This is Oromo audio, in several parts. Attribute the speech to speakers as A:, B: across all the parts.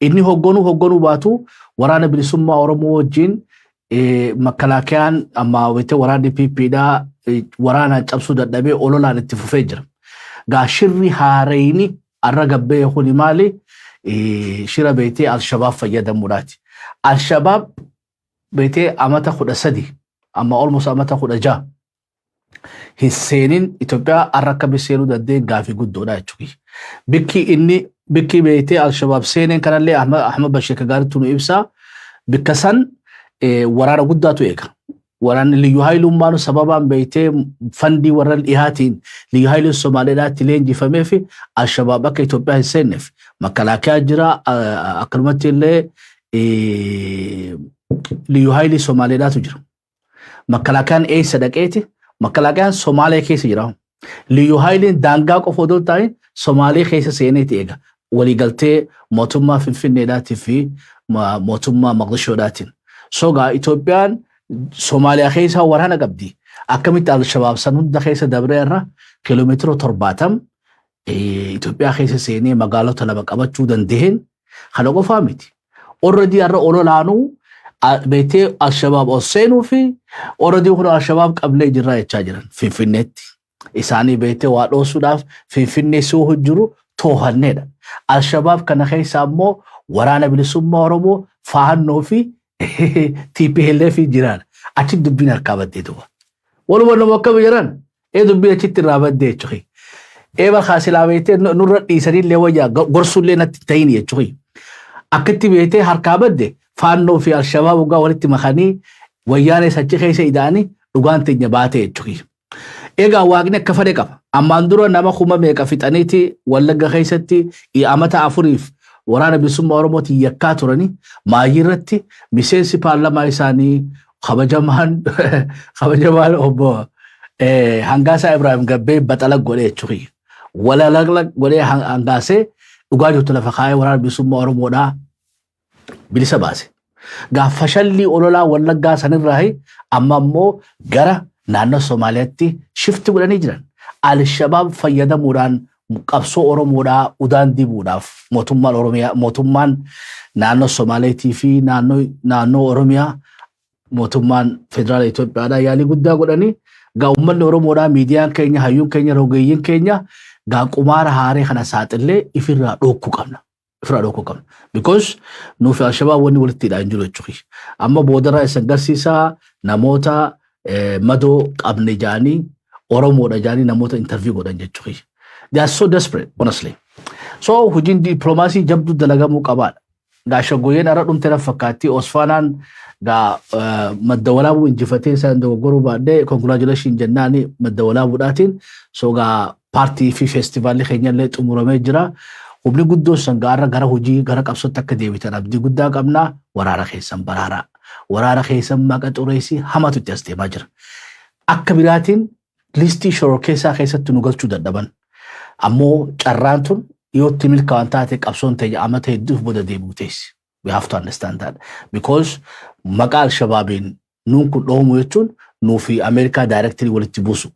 A: inni hoggonu baatu waraana bilisummaa Oromoo wajjin makalakayaan amma wayte waraanni PPdha waraana cabsuu dadhabee ololaan itti fufee jira. Gaa shirri haarayni arra gabbee kuni maali shira beetee al-shabaab fayyadamuudhaati. Al-shabaab beetee amata 13 amma almost amata 16 Hisseenin Itoophiyaa arrakka biseenuu dandeen gaafii guddoodha jechuudha. Bikki beetee al-shabaab seeneen kanallee Ahmad Bashir Kagaaritu nu ibsa. Bikka san waraana guddaatu eega. Waraanni Liyyuu Haayilummaanu sababaan beetee fandii warra dhihaatiin Liyyuu Haayiluun Somaaliidhaatti leenjifamee fi al-shabaab akka Itoophiyaa hin seenneef makalaakaa jira akkanumatti illee Liyyuu Haayilii Somaaliidhaatu jira. Makalakaan eessa dhaqeeti? Makalakaan Somaalee keessa jira. Liyyuu Haayiliin daangaa qofa odoo ta'in Somaalee keessa seeneeti eega. Waliigaltee mootummaa Finfinneedhaatii fi mootummaa Maqdishoodhaatiin. Sogaa Itoophiyaan Somaaliyaa keessa waraana qabdi. Akkamitti al-shabaab san hunda keessa dabree irra kiiloomeetira 70 Itoophiyaa keessa seenee magaalota lama qabachuu danda'een kana qofaa miti. Already arra ololaanuu beetee al-shabaab oseenuu fi already kun al-shabaab qablee jirraa jechaa jiran Finfinneetti. Isaanii beetee waa dhoosuudhaaf Finfinnee soo jiru toohanneedha. Al-shabaab kana keessa ammoo waraana bilisummaa Oromoo faannoo fi TPLF jiraan. Achi dubbiin harkaa baddee duuba. Walumaa nama akkam jiran dubbiin achitti irraa baddee jechuudha. Eeba kaasilaa beetee nurra dhiisanii illee wayyaa gorsullee natti ta'in jechuudha. Akkatti beetee harkaa badde faannoo fi al-shabaab ugaa walitti makanii wayyaanee sachi keessa ida'anii dhugaan teenya baatee jechuudha. Egaa waaqni akka fedhe qaba. Ammaan dura nama kuma meeqa fixaniiti Wallagga keessatti amata 4 waraana bilisummaa Oromootiin yakkaa turanii maayirratti miseensi paarlamaa isaanii kabajamaan obbo Hangaasaa Ibrahim Gabbee baxala godhee jechuudha. Walalaglag godhee hangaasee dhugaa jirtu lafa kaayee waraana bilisummaa Oromoodhaa bilisa baase. Gaafa shallii ololaa Wallaggaa sanirraa amma immoo gara naannoo Somaaliyaatti shifti godhanii jiran. Al-shabaab fayyadamuudhaan qabsoo Oromoodhaa udaan dibuudhaaf mootummaan naannoo Somaaliyaatti fi naannoo Oromiyaa mootummaan federaala Itoophiyaadhaa yaalii guddaa godhanii gaa uummanni Oromoodhaa miidiyaan keenya hayyuun keenya rogeeyyiin keenya gaa qumaara haaree kana saaxillee ifirraa dhookuu qabna. Because nuufi al-shabaab wanni walitti hidhaa hin jiru jechuudha. Amma boodarraa isan garsiisaa namoota madoo qabne jaanii Oromoodha jaanii namoota interview godhan jechuudha. They are so desperate, honestly. So hojiin diplomaasii jabduu dalagamuu qabaadha. Gaa shaggooyyeen arra dhumteera fakkaatti Osfaanaan gaa madda walaabuu injifatee isaan dogoggoruu baadhee congratulations jennaani madda walaabuudhaatiin so gaa paartii fi feestivaalli keenyallee xumuramee jira. Humni guddoo san gara hojii gara qabsootti akka deebitan abdii guddaa qabnaa waraana keessan baraaraa. Waraana keessan maqa xureessi hamatu itti as deemaa jira. Akka biraatiin listii shororkeessaa keessatti nu galchuu dadhaban. Ammoo carraan tun dhiyootti milkaa'an taate qabsoon ta'e amata hedduuf booda deebi'u teessi. We have to understand that. Because maqaa al-shabaabiin nuun kun dhoomu jechuun nuufi Ameerikaa directly walitti buusu.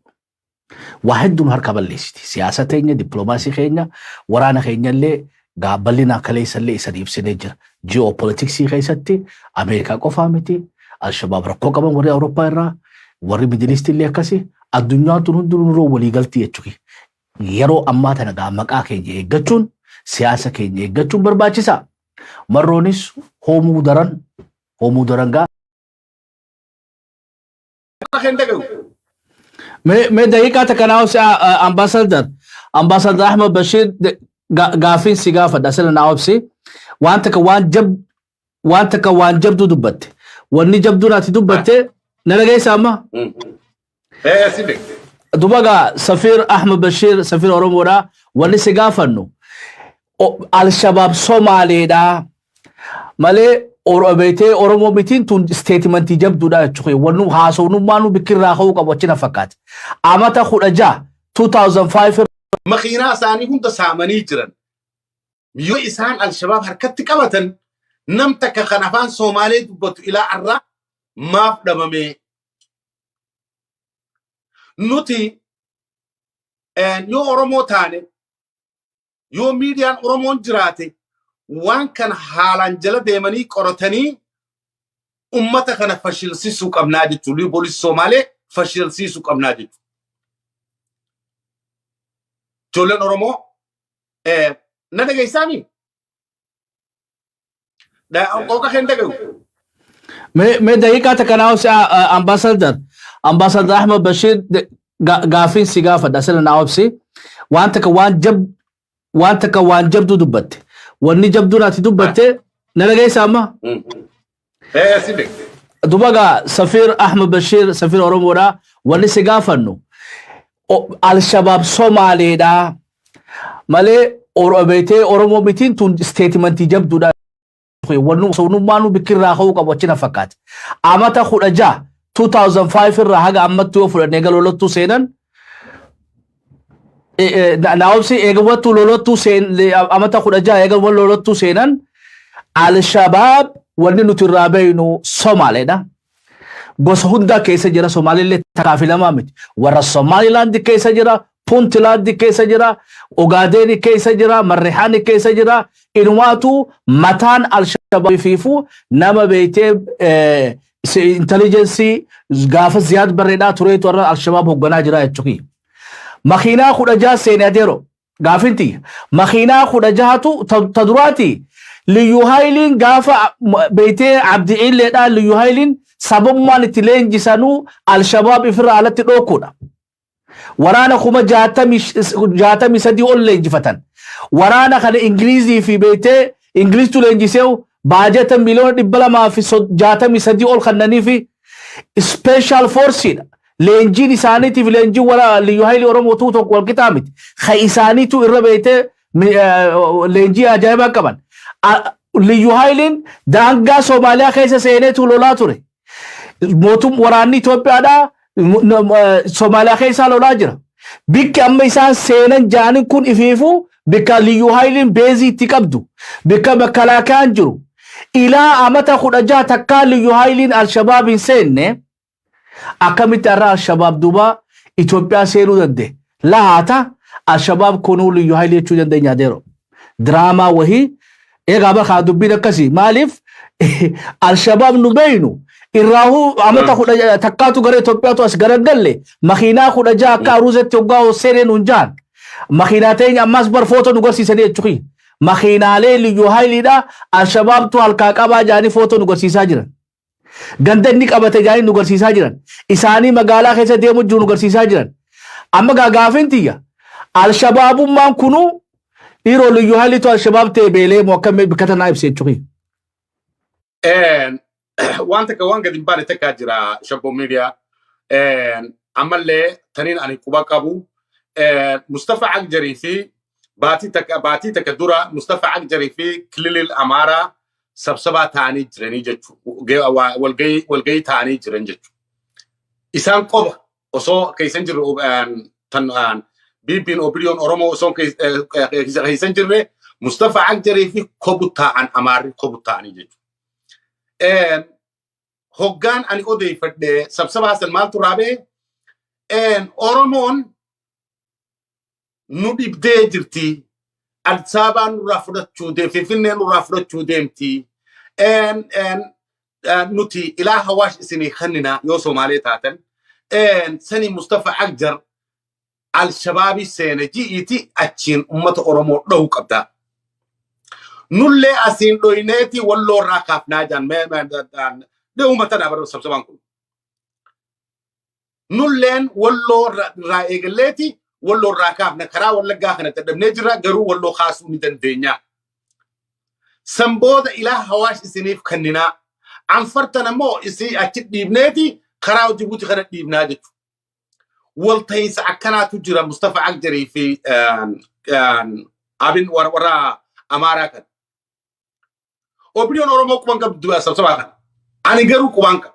A: Waa hedduun harka balleessiti. Siyaasa teenya, diplomaasii keenya, waraana keenyallee bal'inaa kaleessallee isa ibsinee jira. Geopolitiksii keessatti Ameerikaa qofaa miti. Al-shabaab rakkoo qaban warri Awurooppaa irraa, warri Middle illee akkasii addunyaan tun hundinuu walii galtii jechuudha. Yeroo ammaa tana gaa maqaa keenya eeggachuun siyaasa keenya eeggachuun barbaachisaa. Marroonis hoomuu daran gaa. Me daqiiqaa takkanaa hoose ambaasadar Ahmad Bashir gaafiin si gaafadha asirra naa obsi waan takka waan jabduu dubbatte wanni jabduu naati dubbatte na dhageessa amma. Dubaga Safir Ahmad Bashir Safir Oromoodhaa wanni si gaafannu al-shabaab Somaaleedhaa malee beetee Oromoo mitiin tun statementii jabduudha jechuudha. Wannu haasawummaanu bikirraa ka'uu qabu achina fakkaate. Amata 2005
B: makiinaa isaanii hunda saamanii jiran. Yoo isaan al-shabaab harkatti qabatan nam takka kan afaan Somaalee dubbatu ilaa arraa maaf dhabame. Nuti yoo Oromoo taane yoo miidiyaan Oromoon jiraate وان كان حالان جلا ديماني قرطني أمتا كان فشل سيسوك أبنادي تولي بوليس الصومالي فشل سيسوك أبنادي تولن أرمو ندقى إسامي دا أوكا خين دقى
A: ما دقيقة تكناو سا أمباسادر أحمد بشير غافين سيغافة داسل ناوبسي وانتك وان جبدو دبت واني جبدو ناتي دبت ندقى إسامة
B: ايه سيدك
A: دوباغا سفير أحمد بشير سفير أورومورا واني سيغافنو الشباب صومالي دا مالي بيتي أورومو بيتين تون ستيتمنتي جبدو دا ونو سونو مانو بكر راخو كبوچنا فكات امتا خدجا 2005 الرهاغ امتو فرنيغا لولوتو سينن ناوسي ايغوتو لولوتو سين امتا خدجا ايغو لولوتو سينن على الشباب وننو ترابينو صومالي دا بس هندا كيسا جرا صومالي اللي تكافلا مامت ورا صومالي لاند كيسا جرا puntland keessa jira ogaadeni keessa jira marrihani keessa jira inwaatu mataan al-shabaab fiifu nama beeytee intelligence gaafa ziyaad barreedhaa tureetu warra al-shabaab hogganaa jira jechuudha makiinaa 16 seenadeero gaafinti makiinaa 16tu taduraati liyu haylin gaafa beeytee abdiilleedhaa liyu haylin sababmaan itti leenjisanu al-shabaab ifirra alatti dhookuudha ورانا خما جاتمي سدي أول لنجفتن ورانا خد إنجليزي في بيته إنجليز تو لنجسيو باجة مليون دبلا ما في جاتمي سدي أول خنني في سبيشال فورسين لنجي لساني في لنجي ولا ليهايلي ورمو توتو والكتامت خيساني تو إرى بيته لنجي أجايبا كمان ليهايلين دانجا سوماليا خيسا سينيتو لولاتوري موتم وراني توبي عدا Somaaliyaa keessa lolaa jira. Bikki amma isaan seenan jaanin kun ifiifu bikka liyyuu haayiliin beezii itti qabdu. Bikka makalaakaan jiru. Ilaa amata 16 takkaa liyyuu haayiliin al-shabaab hin seenne akkamitti irraa al-shabaab duuba Itoophiyaa seenuu danda'e. Laata al-shabaab kunuu liyyuu haayilii jechuu dandeenya adeero. Diraamaa wahii eegaa bakka dubbiin akkasii maaliif al-shabaab nu beeynu irraahu amata takkaatu gara Itoophiyaatu as garagalle makiinaa 16 akka aruuzetti hoggaa seeneen hunjaan makiinaa teenya ammas bar footoo nu garsiisanii jechuudha makiinaalee liyyuu haayiliidha al-shabaabtu halkaa qabaa jaanii footoo nu garsiisaa jiran ganda inni qabate jaanii nu garsiisaa jiran isaanii magaalaa keessa deemu jiru nu garsiisaa jiran amma gaafintiyya al-shabaabummaan kunuu dhiiroo liyyuu haayiliitu al-shabaab ta'e beelee moo akka bikkatanaa ibsee jechuudha.
B: وانت كوان قد يبان تكاجرا شبو ميديا عمل تنين عن كوبا كابو مصطفى عجري في باتي تكدورا مصطفى عجري في كليل الاماره سبسبا تاني جرني جتو والجي تاني جرن جتو اسان قوبا وسو كيسنجر تن بيبين اوبريون اورومو سون كيسنجر مصطفى عجري في كوبوتا عن اماري كوبوتا اني جتو hoggaan ani odeeffadhe sabsabaa salmaan turaabe oromoon nu dhibdee jirti adsaabaan nurraa fudhachuu finfinnee nurraa fudhachuu deemti nuti ilaa hawaash isinii kannina yoo somaalee taatan sani mustafa agjar al-shabaabi seene ji'iti achiin ummata oromoo dhahu qabda nulle asin doineti wallo rakaf najan de umata baro sabsaban kun nullen wallo raegleti wallo rakaf na kara walla gakhana tadabne jira garu wallo khasu ni dandenya samboda ila hawash isinif kanina an fartana mo isi akid dibneti kara jibuti khana dibnaji waltays akana tujira mustafa agjari fi abin wara amara kan opinion oromo kubanka duwa sabsaba ani garu kubanka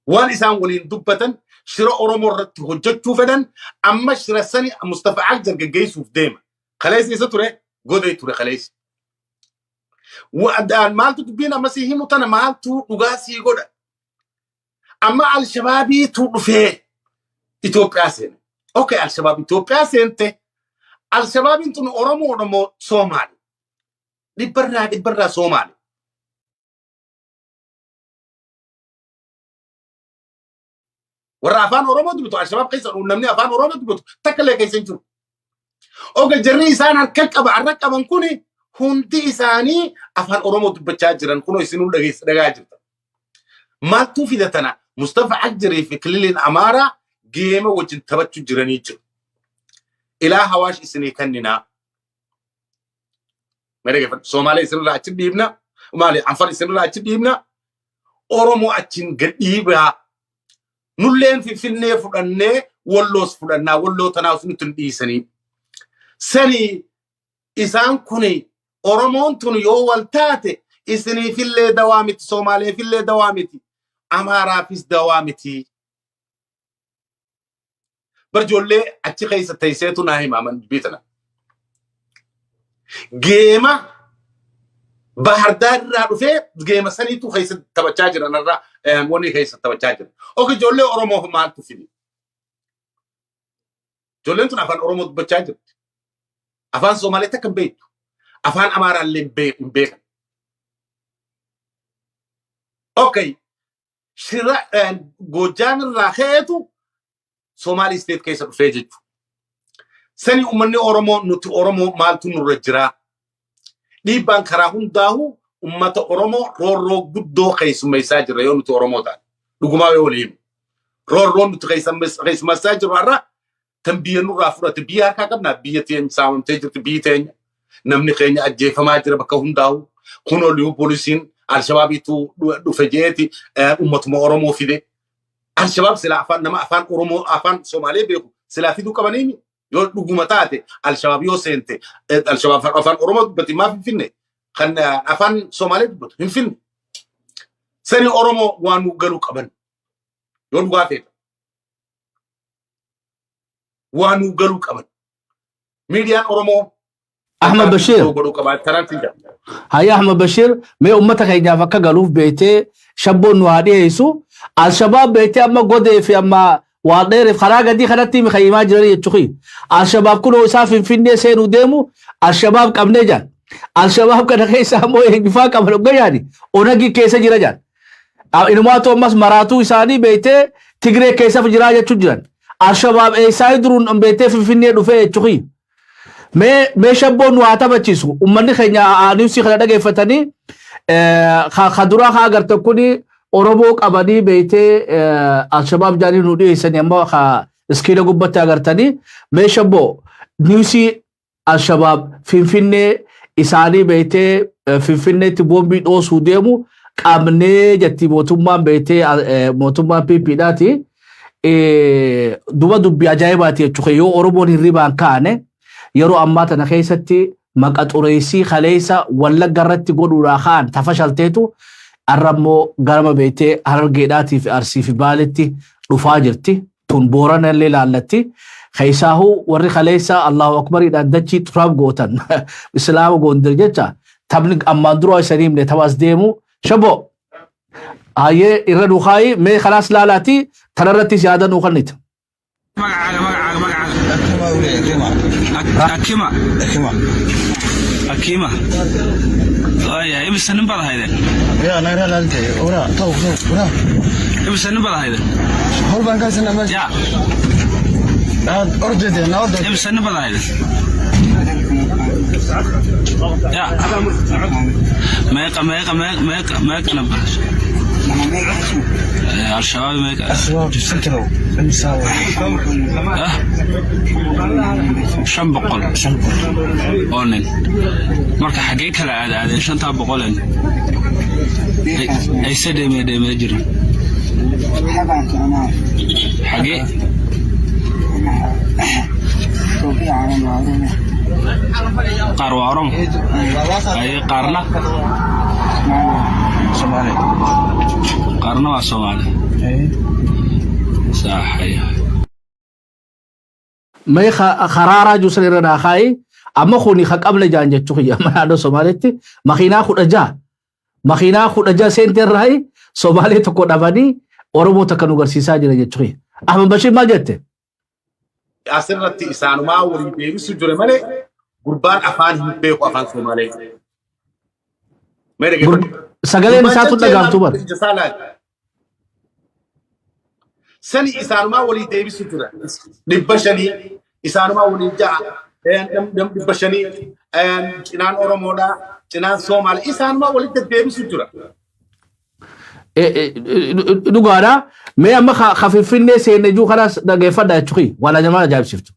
B: wan isan walin dubbatan shira oromo ratti hojjatu fedan amma shira sani mustafa agjar geysu fdema khalays isa ture goday ture khalays wa adan maltu bina masihi mutana maltu dugasi goda amma al shababi tu dufe Ethiopia sen okay al shabab Ethiopia sente al shabab intun oromo Somali dhibbarraa Soomaali. Warra afaan Oromoo dubbatu Alshabaab keessa namni afaan Oromoo dubbatu takka illee keessa hin jiru. Oga jarri isaan harka qaban kuni hundi isaanii afaan Oromoo dubbachaa jiran kunoo isinuu dhagaa jirta. Maaltu fidatana Mustafa Ajjari fi Kililin Amaaraa geema wajjin taphachuu jiranii jiru. Ilaa Hawaash isinii kanninaa. Somalia isinirraa achi dhiibna. Maali Anfar isinirraa achi dhiibna. Oromoo achiin gadhiibaa. Nulleen Finfinnee fudhannee Walloos fudhannaa Walloo tanaas nuti dhiisanii. Sani isaan kuni Oromoon tun yoo wal taate isiniifillee dawaa miti Somaaleefillee dawaa miti Amaaraafis dawaa miti. Barjoollee achi keessa tayseetu naa himaaman bitana. Geema Bahar Dar irraa dhufee geema saniitu keessa taphachaa jiran irraa wanni keessa taphachaa jiran. Oke ijoollee Oromoo maaltu fidi? Ijoolleen tun afaan Oromoo dubbachaa jirti. Afaan Somaalee takka hin beektu. Afaan Amaaraallee hin beekan. Okay. Shira Gojaan irraa ka'eetu Somali state keessa dhufee jechuudha. Sani uummanni Oromoo nuti Oromoo maaltu nurra jira? Dhiibbaan karaa hundaahu uummata Oromoo roorroo guddoo keessummeessaa jira yoo nuti Oromoo taane. Dhugumaa yoo waliin. Roorroo nuti keessummeessaa jiru har'a tan biyya nurraa fudhate biyya harkaa qabnaa biyya teenya saamamtee jirti biyyi teenya. Namni keenya ajjeefamaa jira bakka hundaahu. Kunoo liyu poolisiin Alshabaabiitu dhufe jeeti uummatuma Oromoo fide. Alshabaab sila afaan Oromoo afaan Somaalee beeku sila fiduu qabaniini. Yoo dhuguma taate Alshabaab yoo seente Alshabaab afaan Oromoo dubbati maaf hin finne kan afaan Somaalee dubbatu hin finne. Sani Oromoo waan nu galuu qaban yoo dhugaa feeta. Waan nu galuu qaban. Miidiyaan Oromoo
A: Ahmed Bashir. Hayya Ahmed Bashir mee ummata keenyaaf akka galuuf beetee shabboon nu haadhiyeessu Alshabaab beetee amma godee fi amma waa dheereef karaa gadii kanatti mikayyimaa jiranii jechuudha. Alshabaab kunoo isaa Finfinnee seenuu deemu Alshabaab qabnee jaan. Alshabaab kana keessa ammoo eenyufaa qaban ogayyaani onagii keessa jira jaan. Inumaatu ammas maraatuu isaanii beetee Tigree keessa jiraa jechuu jiran. Alshabaab eessaa duruun beetee Finfinnee dhufee jechuudha. Mee shabboon waa taphachiisu uummanni keenya niwsii kana dhageeffatanii kaduraa haa agartan kuni Oromoo qabanii beetee Alshabaab jaanii nu dhiyeessanii ammoo iskiila gubbatti agartanii mee shabboo niwsii Alshabaab Finfinnee isaanii beetee Finfinneetti boombii dhoosuu deemu qabnee jetti mootummaan beetee mootummaan PPdhaati duba dubbii ajaa'ibaati jechuudha yoo Oromoon hirribaan kaane yeroo ammaa tana keessatti maqaxureessii kaleessa Wallagga irratti godhuudhaa kaan tafashalteetu arrammoo garama beetee Harargeedhaatii fi Arsii fi Baaletti dhufaa jirti tun Boorana illee laallatti keessaahu warri kaleessa Allahu Akbariidhaan dachii turaab gootan Islaama goondir jecha taphni ammaan duroo isanii himne taphaas deemu shaboo hayyee irra dhuukaayi mee kalaas laalaati tanarrattis yaada nuu kannita.
C: Akima. Oh ya, ibu seneng pada hari ini.
D: Ya, naira lalte. Ora, tahu.
C: Ibu seneng pada hari ini.
D: Hol bangka senang mas.
C: Ya.
D: Order deh, order.
C: Ibu seneng pada hari ini. Ya. Mereka nampak. Al-Shabaab mereka.
D: Al-Shabaab jisintro. Misalnya.
C: Shan boqol. Onen. Marka xagee kala aadeen shanta boqolen. Ay sademe jirin. Xagee. Qarwaram. Ay qarna.
D: Somali.
C: Qarna waa Somali. Sahaya.
A: May kharaara jusri rada khai amma khuni khaqabla jaan jechu ya maado Somaalitti makina khudaja center rai Somali to ko dabani Oromo takanu garsiisa jira jechu Ahmed Bashir ma jette
B: asirratti isaanuma waliin beekisu jire malee gurbaan afaan hin beeku afaan Somaalee Mere ge.
A: Sagaleen isaatu dhagaamtu bar.
B: Sani isaanuma walii deebisu tura. Dhibba shanii isaanuma walii ja'a. Dhibba shanii cinaan Oromoodhaa cinaan Soomaali isaanuma walitti deebisu tura.
A: Dhugaadha. Mee amma Finfinnee seenne juu kanaas dhageeffadha jechuudha. Waan nama ajaa'ibsiiftu.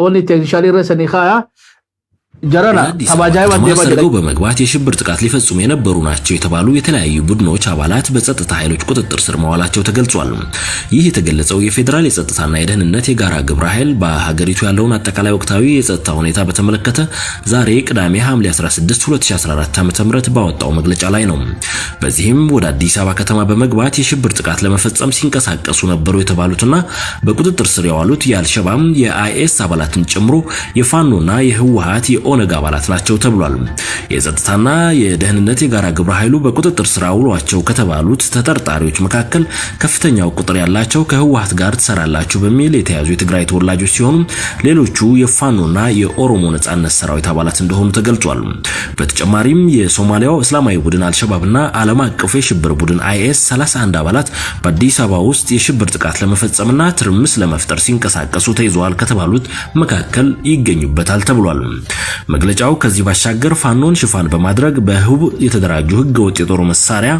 A: Wanni teeknishaanii irra sanii kaayaa. ጀረና ተባጃይ
E: ማስተርገው በመግባት የሽብር ጥቃት ሊፈጽሙ የነበሩ ናቸው የተባሉ የተለያዩ ቡድኖች አባላት በጸጥታ ኃይሎች ቁጥጥር ስር መዋላቸው ተገልጿል። ይህ የተገለጸው የፌደራል የጸጥታና የደህንነት የጋራ ግብረ ኃይል በሀገሪቱ ያለውን አጠቃላይ ወቅታዊ የጸጥታ ሁኔታ በተመለከተ ዛሬ ቅዳሜ ሐምሌ 16 2014 ዓ.ም ባወጣው መግለጫ ላይ ነው። በዚህም ወደ አዲስ አበባ ከተማ በመግባት የሽብር ጥቃት ለመፈጸም ሲንቀሳቀሱ ነበሩ የተባሉትና በቁጥጥር ስር የዋሉት የአልሸባብ የአይኤስ አባላትን ጨምሮ የፋኖና የህወሓት ኦነግ አባላት ናቸው ተብሏል። የጸጥታና የደህንነት የጋራ ግብረ ኃይሉ በቁጥጥር ስር አውሏቸው ከተባሉት ተጠርጣሪዎች መካከል ከፍተኛው ቁጥር ያላቸው ከህወሓት ጋር ተሰራላችሁ በሚል የተያዙ የትግራይ ተወላጆች ሲሆኑ ሌሎቹ የፋኖና የኦሮሞ ነጻነት ሰራዊት አባላት እንደሆኑ ተገልጿል። በተጨማሪም የሶማሊያው እስላማዊ ቡድን አልሸባብና ዓለም አቀፉ የሽብር ቡድን አይኤስ 31 አባላት በአዲስ አበባ ውስጥ የሽብር ጥቃት ለመፈጸምና ትርምስ ለመፍጠር ሲንቀሳቀሱ ተይዘዋል ከተባሉት መካከል ይገኙበታል ተብሏል። መግለጫው ከዚህ ባሻገር ፋኖን ሽፋን በማድረግ በህቡ የተደራጁ ህገወጥ የጦር መሳሪያ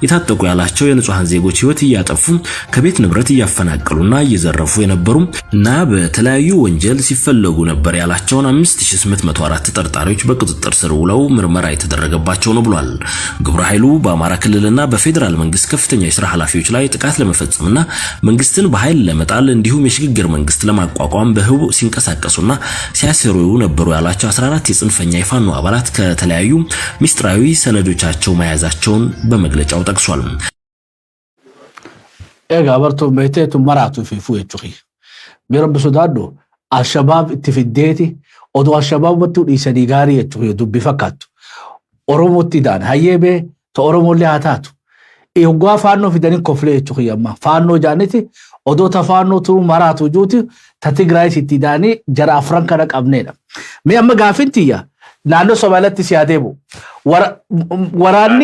E: የታጠቁ ያላቸው የንጹሃን ዜጎች ህይወት እያጠፉ ከቤት ንብረት እያፈናቀሉና እየዘረፉ የነበሩ እና በተለያዩ ወንጀል ሲፈለጉ ነበር ያላቸውን 5804 ተጠርጣሪዎች በቁጥጥር ስር ውለው ምርመራ የተደረገባቸው ነው ብሏል። ግብረ ኃይሉ በአማራ ክልልና በፌደራል መንግስት ከፍተኛ የሥራ ኃላፊዎች ላይ ጥቃት ለመፈጸምና መንግስትን በኃይል ለመጣል እንዲሁም የሽግግር መንግስት ለማቋቋም በህቡ ሲንቀሳቀሱና ሲያሰሩ ነበሩ ያላቸው 14 የጽንፈኛ የፋኖ አባላት ከተለያዩ ሚስጥራዊ ሰነዶቻቸው መያዛቸውን በመግለጫው ጠቅሷል።
A: ኤጋ በርቶ መይቴቱ መራቱ ፊፉ የቹኺ ቢረብ ሱዳዶ አልሸባብ ኢትፊዴቲ ኦዶ አልሸባብ ወጡ ዲሰዲ ጋሪ የቹኺ ዱቢ ፈካቱ ኦሮሞቲ ዳን ሃየቤ ተኦሮሞ ሊያታቱ ኢውጓ ፋኖ ፊደን ኮፍሌ የቹኺ ያማ ፋኖ ጃነቲ ኦዶ ተፋኖ ቱ መራቱ ጁቲ ተትግራይ ሲቲዳኒ ጀራ አፍራን ከነ ቀብኔዳ ሜ አመ ጋፊንቲያ ናኖ ሶማለቲ ሲያዴቡ ወራኒ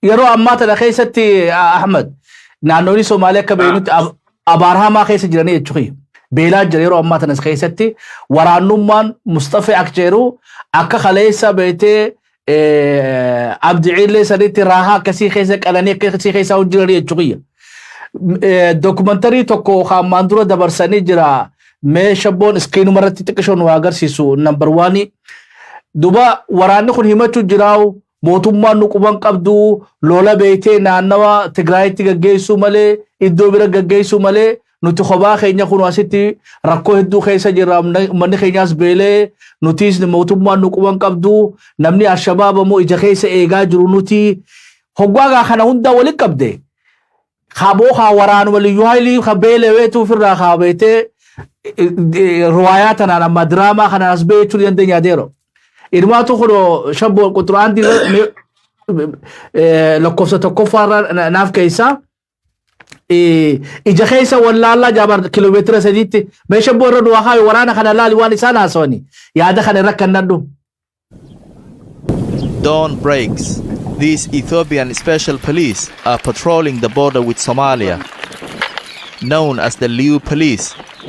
A: የሮ አማተ ለከይሰቲ አህመድ ናኖኒ ሶማሊያ ከበይኑት አባርሃማ ከይሰ ጅራኒ የቹኺ ቤላ ጀሬሮ አማተ ነስ ከይሰቲ ወራኑማን ሙስጠፋ አክጀሩ አከ ኸለይሳ በይቴ አብዲ ዒሌ ሰዲቲ ራሃ ከሲ ከይሰ ቀለኔ ከሲ ከይሳ ጅራኒ የቹኺ ዶኩመንተሪ ቶኮ ኻማንዱረ ደበርሰኒ ጅራ meeshaboon iskiinu maratti xiqqishoon waa agarsiisu number 1 duba waraanni kun himachuu jiraaw mootummaan nu quban qabdu lola beeytee naannawa Tigraayitti gaggeessuu malee iddoo bira gaggeessuu malee nuti khobaa keenya kun asitti rakkoo hedduu keessa jirra manni keenyaas beelee nutiis mootummaan nu quban qabdu namni Alshabaab ammoo ija keessa eegaa jiru nuti hoggaagaa kana hunda wali qabde khaboo kha waraan waliyyuu hayli khabeelee weetuu firraa khabeetee رواياتنا لما دراما خنا نسبي تولي عندنا ديرو إدما تخلو شابو قطران دي لكوفسة تكوفار ناف كيسا إجا خيسا ولا الله جابر كيلومتر سديتي ما شابو ردو وخاي ورانا خنا لالي واني سانا سوني يادا خنا ركن ندو.
F: Dawn breaks. These Ethiopian special police are patrolling the border with Somalia. Known as the Liu police,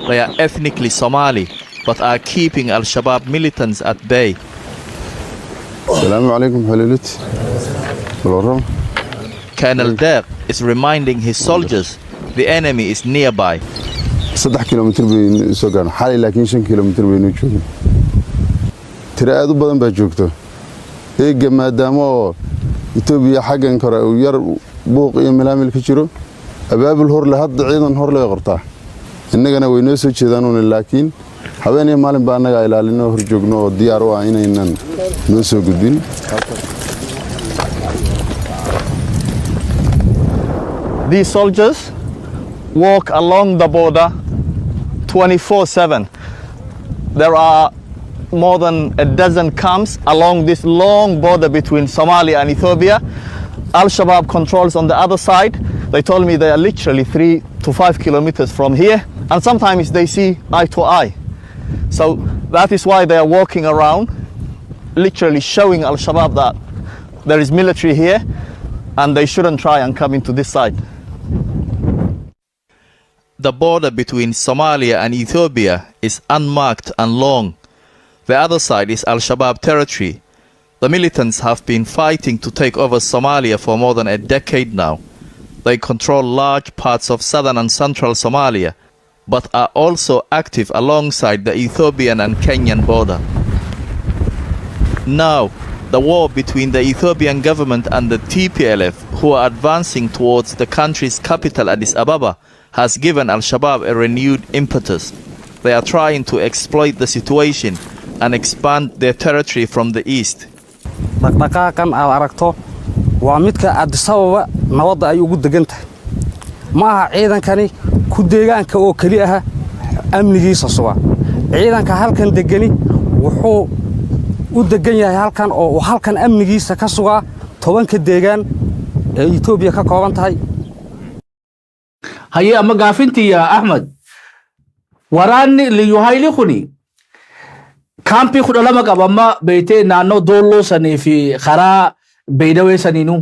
F: they are ethnically Somali but are keeping Al-Shabaab militants at bay.
G: Assalamu alaikum Halilut.
F: Colonel Deq is reminding his soldiers the enemy is nearby.
G: 3 kilometer بين سوغان حالي لكن 5 kilometer بين جوجو ترى aad u badan baa joogto eega maadaama Itoobiya xagan kara oo yar buuq iyo milaamil ka jiro abaabul hor la hadda ciidan hor la qortaa innagana way noo soo jeedaan laakiin habeenay maalin baa anaga ilaalino hor joogno oo diyaar u ah inaynan noo soo gudbin.
F: These soldiers walk along the border 24/7. There are more than a dozen camps along this long border between Somalia and Ethiopia. Al-Shabaab controls on the other side. They told me they are literally 3 to 5 kilometers from here, and sometimes they see eye to eye. So that is why they are walking around literally showing Al-Shabaab that there is military here and they shouldn't try and come into this side. The border between Somalia and Ethiopia is unmarked and long. The other side is Al-Shabaab territory. The militants have been fighting to take over Somalia for more than a decade now. They control large parts of southern and central Somalia, but are also active alongside the Ethiopian and Kenyan border. Now, the war between the Ethiopian government and the TPLF, who are advancing towards the country's capital Addis Ababa, has given Al-Shabaab a renewed impetus. They are trying to exploit the situation and expand their territory from the east.
H: dhaqdhaqaaqan aad aragto waa midka Addis Ababa nabadda ay ugu degan tahay ma aha ciidankani ku deegaanka oo kali ah amnigiisa suga ciidanka halkan degani wuxuu u degan yahay halkan oo halkan amnigiisa ka suga 10 deegaan ee Ethiopia ka kooban tahay
A: haye ama gaafintii ya Ahmed waraani liyuhayli khuni kampi khudalama qabama beete naano doolo sani fi khara beedawe saninu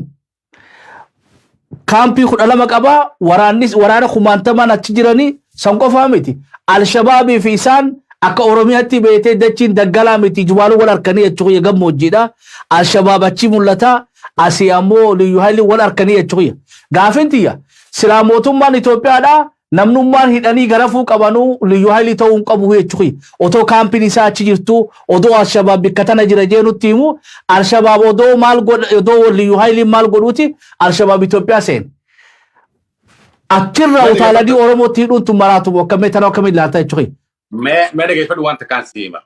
A: kampi khudalama qaba waraana khumantama na jirani sanko famiti al-shabaab fi san akka oromiyatti beete dachin daggala miti jubalu wal arkani achuya gamojida al-shabaab achi mulata asiyamo liyuhayli wal arkani achuya gaafintiya silaamotummaan Itoophiyaadha namnummaan hidhanii garafuu qabanu liyuhayli ta'uun qabu jechuudha otoo kaampini isaa achi jirtu odoo al-shabaab bikkatana jira jeenutti himu al-shabaab odoo maal godha odoo liyuhayli maal godhuti al-shabaab Itoophiyaa seen achirra utaalanii Oromootti hidhuuntu maraatu bokkame tanaa akkamiin laata jechuudha
B: mee dhageeffadhu wanta kaan siima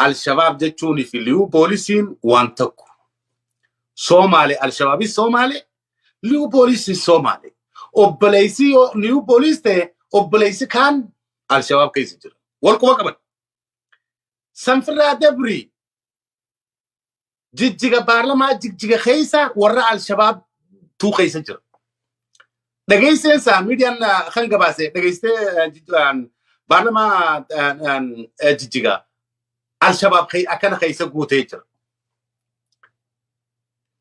B: al-shabaab jechuun fi liyu poolisiin waan tokko Soomaali al-shabaab Soomaali liyu poolisiin Soomaali obboleessi liyu poolis ta'e obboleessi kaan al-shabaab keessa jira wal quba qaban sanfirraa dabri jijjiga baarlamaa jijjiga keessa warra al-shabaab tuu keessa jira dhageesseensa miidiyaan kan gabaase dhageessee baarlamaa jijjiga al-shabaab akkana keessa guutee jira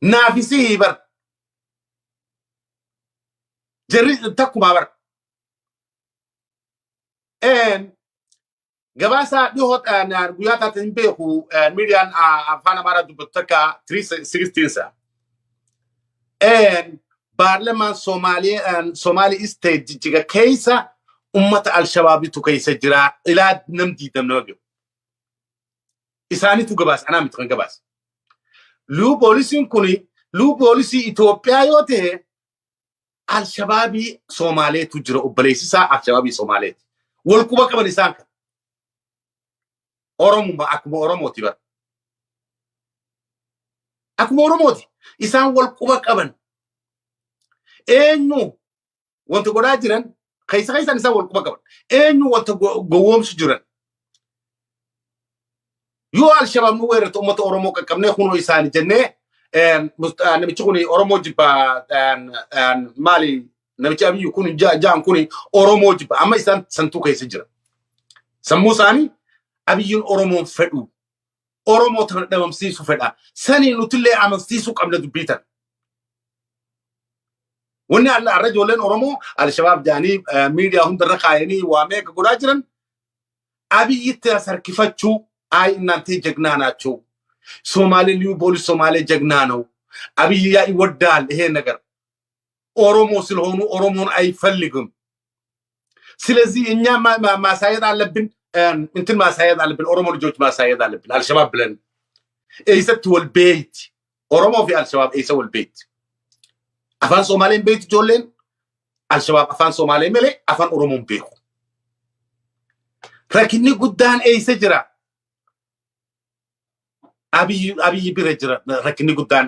B: naafisi hibar جري تكما بر ان غباسا دهوت ان غياتا تنبيخو ميديان افانا مارا دبتكا 316 ان بارلمان سومالي ان سومالي استيت جيجا كيسا امه الشباب تو كيسا جرا الى نمدي تمنوغ اساني تو غباس انا متكن غباس لو بوليسين كوني لو بوليسي ايثيوبيا يوته al-shabaab Soomaaliya tu jira obboleessisaa al-shabaab Soomaaliya wal quba qaban isaan kan Oromoo akkuma Oromooti bar akkuma Oromooti isaan wal quba qaban eenyu wanta godhaa jiran keessa isaan wal quba qaban eenyu wanta gowwoomsu jiran yoo al-shabaab nu weerartu uummata Oromoo qaqqabnee kunoo isaanii jennee namichi kuni Oromoo jibba maali namichi abiyyu kun jaan kuni Oromoo jibba amma isaan santuu keessa jira sammuu isaanii abiyyuun Oromoon fedhu Oromoo tan dhabamsiisu fedha sanii nutillee amansiisuu qabna dubbitan wanni alla arra ijoolleen Oromoo al-shabaab jaanii miidiyaa hundarra kaayanii waa meeqa godhaa jiran abiyyitti sarkifachuu ay እናንተ ጀግና ናቸው ሶማሌ ልዩ ፖሊስ ሶማሌ ጀግና ነው አብይ ያ ይወዳል ይሄ ነገር ኦሮሞ ስለሆኑ ኦሮሞን አይፈልግም ስለዚህ እኛ ማሳየት አለብን እንትን ማሳየት አለብን ኦሮሞ ልጆች ማሳየት አለብን አልሸባብ ብለን እይሰት ወልቤት ኦሮሞ في አልሸባብ እይሰ ወልቤት አፋን ሶማሌን ቤት ጆሌን አልሸባብ አፋን ሶማሌ መለ አፋን ኦሮሞን ቤሁ ረኪኒ ጉዳን እይሰ ጅራ አብይ ቢረጅራ ረክኒ ጉዳን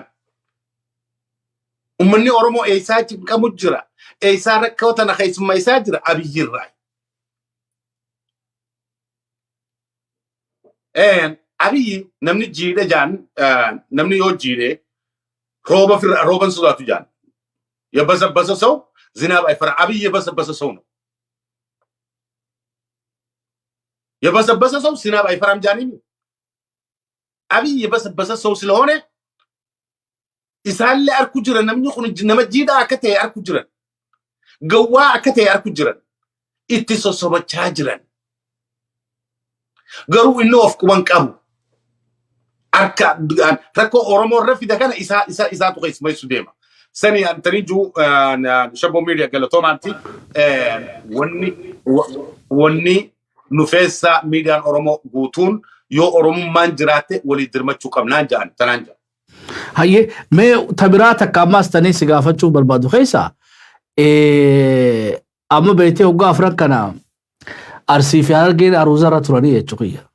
B: ኡምኒ ኦሮሞ ኤሳች ቀሙጅራ ኤሳ ረከውተና ኸይስማ ኤሳጅራ አብይ ራይ አብይ ነምኒ ጂደ ጃን ነምኒ ዮ ጂደ ሮበን ሱዳቱ ጃን የበሰበሰ ሰው ዝናብ አይፈራ አብይ የበሰበሰ ሰው ነው የበሰበሰ ሰው ዝናብ አይፈራም ጃኒ أبي بس السوس لهونه إسهال لي أركو جرا نمني خون نمجيدا أكتة أركو جرا جوا أكتة أركو جرا إتسو صوب تاجرا قالوا إنه أفكوان كابو أركا ركو أورمو رفي ده كان إسا تقيس ما يسوديما سني أن تريجو شابو ميديا قال توم أنتي وني نفسا ميديا أورمو غوتون يو أورمو مانجرات ولي درمتشو كم نانجان تنانجا
A: هاي ما تبرات كاماس تاني سقافة شو بربادو خيسا أما بيتي هو أفراد كنا أرسي في هالجين أروزارة ترانية تقية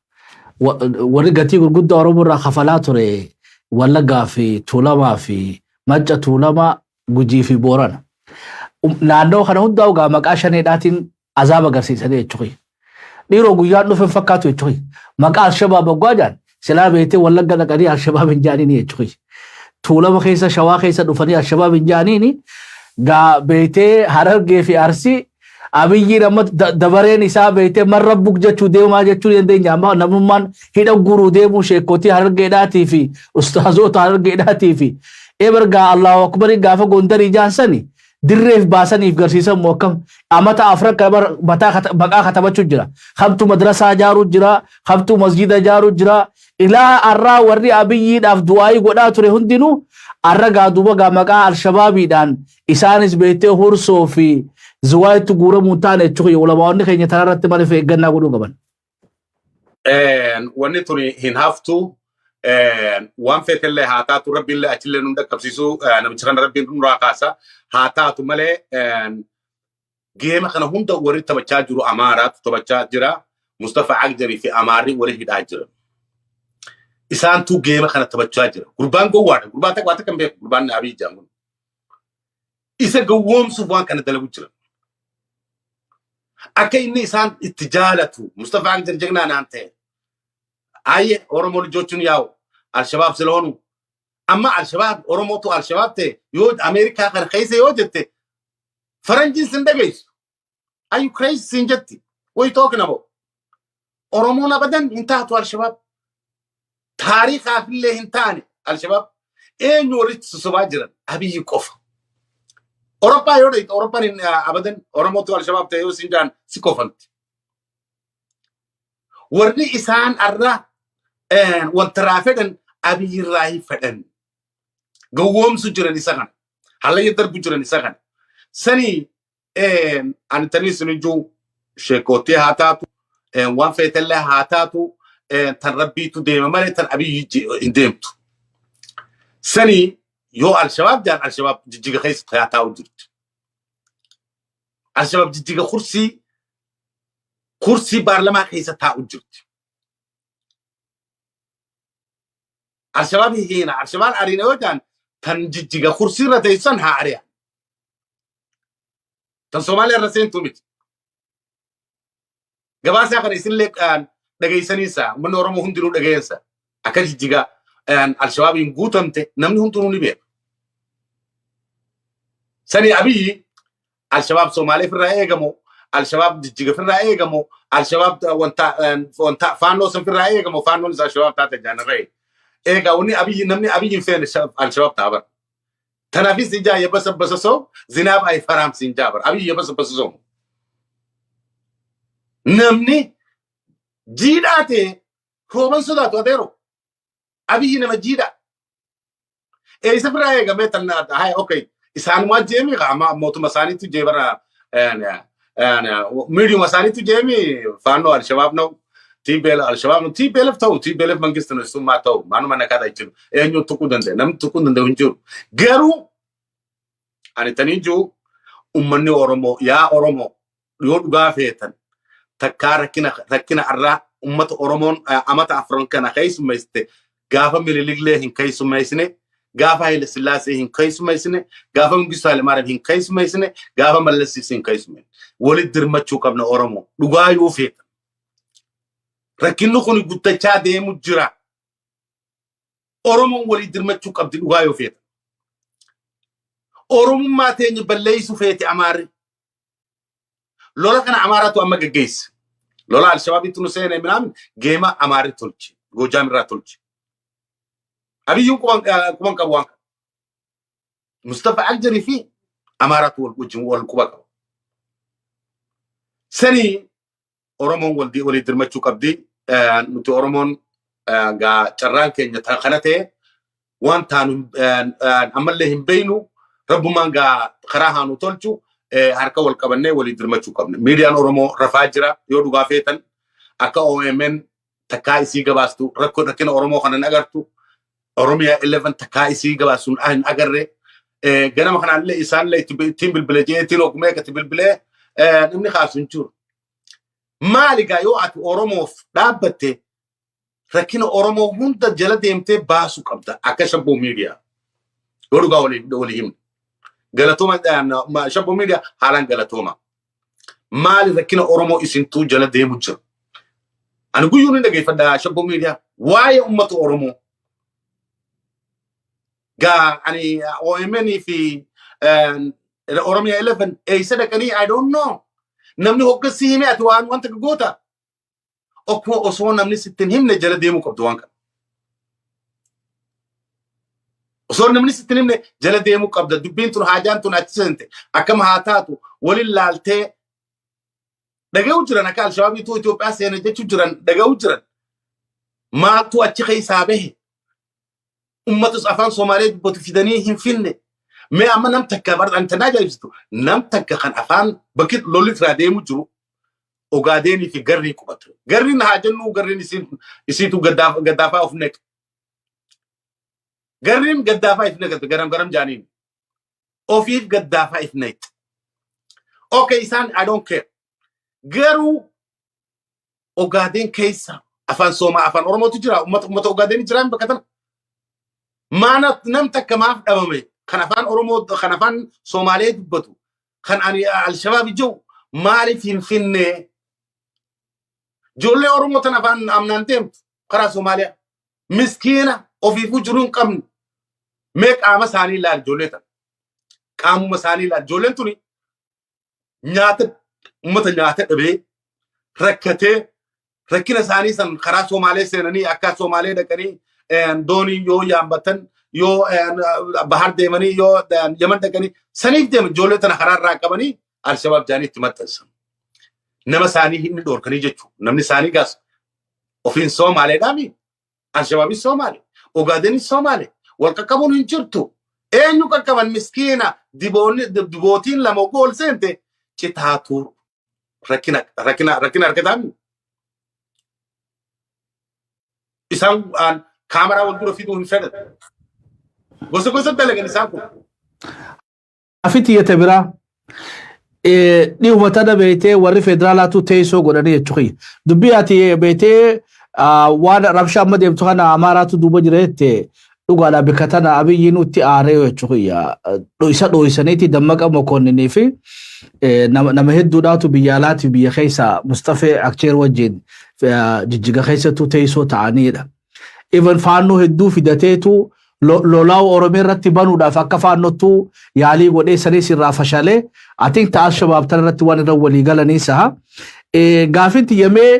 A: ورجعتي قد أورمو راخفلات ري ولا قافي تولما في مجا تولما جوجي في بوران نانو خنود داو قامك عشان يداتين عذاب قرسي سنة تقية نيرو جيانو في فكاتو تقية مقال شباب قاجان سلا بيتي ولا قد قري الشباب إنجانيني تقية تولما خيسا شوا خيسا دفني الشباب إنجانيني قا بيتي هرقي في أرسي أبي رمت دبرين إسا بيتي مرة بوجا توديو ما جتشو يندين جاما نممان هيدا غورو ديمو شيكوتي هرقي داتي في أستاذو هرقي داتي في إبر قا الله أكبر قافا قندر إجانساني دريف باساني في قرسيسا موكم أمتا أفرق كبر بقا ختمت جرا خبتو مدرسة جارو جرا خبتو مسجد جارو جرا إلا أرى وري أبي داف دعاي قدا تري هندينو أرى قادوبا قامقا الشبابي دان إسانيس بيتي هرسو في زواي تقورا مونتاني تشوكي ولا باوني خيني ترارت مالي في إقنا قدو قبان
B: ونطني هنهافتو وان فيك اللي هاتاتو ربي اللي أتلي نمدك كبسيسو نمتشغن ربي نراقاسا هاتاتو مالي جيما خنا هندا وري تبچا جرو أمارات تبچا جرا مصطفى عقجري في أماري وري هيدا جرا إسان تو جيما خنا تبچا جرا قربان قوارد قربان تك واتكم بيك قربان أبي جامون إسا قووم سوفوان كان دلقو جرا أكي إسان اتجالتو مصطفى عقجري جغنا نانته أي أورمو الجوتشون ياو الشباب سلونو أما الشباب أورمو تو الشباب تي يود أمريكا كان خيسة يوجدت فرنجين سندقيس أيو كريس سنجتي وي توكن أبو أورمون أبدا انتهتوا الشباب تاريخ أفله انتاني الشباب إيه نوريت سباجرا أبي يكوف أوروبا يوريت أوروبا أبدا أورمو تو الشباب تيو سنجان سيكوفنت ورني إسان أرى وانترافدن أبي راي فدن قوم سجرا نسخن هلا يدرب جرا نسخن سني أن تنيس نجو شيكوتي هاتاتو وان فيتله هاتاتو تربيتو ديما مالي تن أبي يجي انديمتو سني يو الشباب جان الشباب جيجا خيس هاتاو جرت الشباب جيجا كرسي بارلمان خيس هاتاو جرت الشباب هنا الشباب أرينا وجان تن جيجا كرسي رتيسن هاريا تن سومالي الرسين توميت جباسة كان يصير لك دقيسانيسا من أورمو هندلو دقيسا أكاد جيجا الشباب ينقوتمت نمني هندلو نبيه سني أبي الشباب سومالي في الرأي جمو الشباب جيجا في الرأي جمو الشباب وانتا فانوس في الرأي جمو فانوس الشباب تاعت جانا رأي إيه قوني أبي نمني أبي ينفين الشباب تابر تنافي سنجا يبس بسسو زناب أي فرام سنجابر أبي يبس بسسو نمني جيداتي رومان سوداتو أديرو أبي نما جيدا إيه سفر أيه قمت هاي أوكي إسان ما جيمي غاما موتو مساني تو جيبرا أنا ميديو مساني تو جيمي فانو الشباب نو تيبل الشباب نو تيبل فتو تيبل منجستنو سوما تو مانو مانا كذا يجلو إيه نيو تكودن نم تكودن هنجو غيرو أنا تنيجو أمني أورمو يا أورمو يود غافيتن تكنا عرّا أمة أورمون أمة أفريقيا كيس مايست غافا مليليغلي هن كيس مايسنه غافا هيل سلاسي هن كيس مايسنه غافا مغسال مارب هن كيس مايسنه غافا ملسي هن كيس ماي ولد درمچو قبنا أورمو دغا يوفيت ركنو خوني غوتچا دي مجرا أورمو ولد درمچو قبد دغا يوفيت أورمو ما تيني بليسو فيتي أماري لولا كان عمارته أما جيس لولا الشباب يتنو سينا منام جيما عمارة تلجي جو جامرة تلجي أبي كمان كبوان مصطفى أجري فيه أمارات والكوبا سني أورمون ولدي درمتشو كبدي نتو أورمون غا تران كينيا تخنته وان تانو عمل لهم بينو ربما غا خراها نطلتو هركا والكبنة ولي درمتشو كبنة ميديان أورمو رفاجرة يودو غافيتن أكا OMN تكاي سيغا باستو ركنا أورمو خنا نغرتو أوروميا 11 تكاي سيغا باستو أهن أغرّي غنا ما خنا اللي إسان لي تيم بالبلجيه تيلو كميكا تبلبلي نمني خاسون شور مالي غايو أت أورمو دابته ركنا أورمو هندا جلد يمتي باسو قبدا أكا شبو ميديا يودو غاولي غلطوما ما شبو ميديا حالان غلطوما مالي ركنا أورمو إسنتو جلد يمجر أنا أقول يوني نجي فدا شبو ميديا واي أمة أورمو جا يعني OMN في الأورميا 11 أي سدكني I don't know نمني هو كسيمة أتوان وانت كجوتا أكو أصون نمني ستين هم نجلد ديمو كبدوانك أصون نمني ستين هم نجلد ديمو كبد دبين تون حاجان تون أتسنت أكم هاتاتو وللالته دعوا جران أكال شبابي تو إثيوبيا سينة جت جران دعوا جران ما تو أتشخي سابه أمة أفان سومالي بتفيدني هم فينه ما أما نم تكبر أنت ناجي بستو نم تكخن أفان بكت لولي فرادي مجرو وقاديني في قرني كبتر قرني نهاجنو قرني يسيتو قدافة أفنك قرني قدافة أفنك قرم جانين أوفيف قدافة أفنك أوكي إنسان I don't care غيرو أوغادين كيسا أفان سوما أفان أورمو تجرا أمة أوغادين جرام بكتنا ما نمتك ما أمامي خنفان أورمو خنفان سومالي دبتو خن أني الشباب جو مالي فين جولي أورمو تنفان أمنانتهم خرا سوماليا مسكينة وفي فجرون كم ميك آمساني لا جوليتا كام مساني لا جولنتوني نيات أمة نيات أبي ركته ركنا ساني سن خرا سومالي سنني أكا سومالي دكني دوني يو يامبتن يو بحر ديماني يو يمن دكني سنيف ديم جولتنا خرار راكبني الشباب جاني تمتلسن نما ساني هن دور كني جتشو نمني ساني قاس وفين سومالي دامي الشبابي سومالي وقادني سومالي والككبون هنجرتو أينو ككبان مسكينة دبوتين لما قول سنتي تهاتور ركنا إسام عن كاميرا والدور في دون فرد بس كويس تلاقي نساكو
A: أفتي يتبرا ni umatada beete warri federaalatu teesoo godhanii jechuudha. Dubbii ati beete waan rabshaa amma deemtu kana amaaraatu duuba jireette dhugaadhaa bakka tana abiyyiin utti aaree jechuudha. Isa dho'isaniiti dammaqa mokonninii fi nama hedduudhaatu biyya alaati biyya keessa Mustafaa Akcheer wajjin jijjiga keessattuu teesoo ta'aniidha. Even faannoo hedduu fidateetu lolaa Oromoo irratti banuudhaaf akka faannottuu yaalii godhee sanis irraa fashalee atiin ta'as shabaab tan irratti waan irra walii galanii saha gaafinti yemee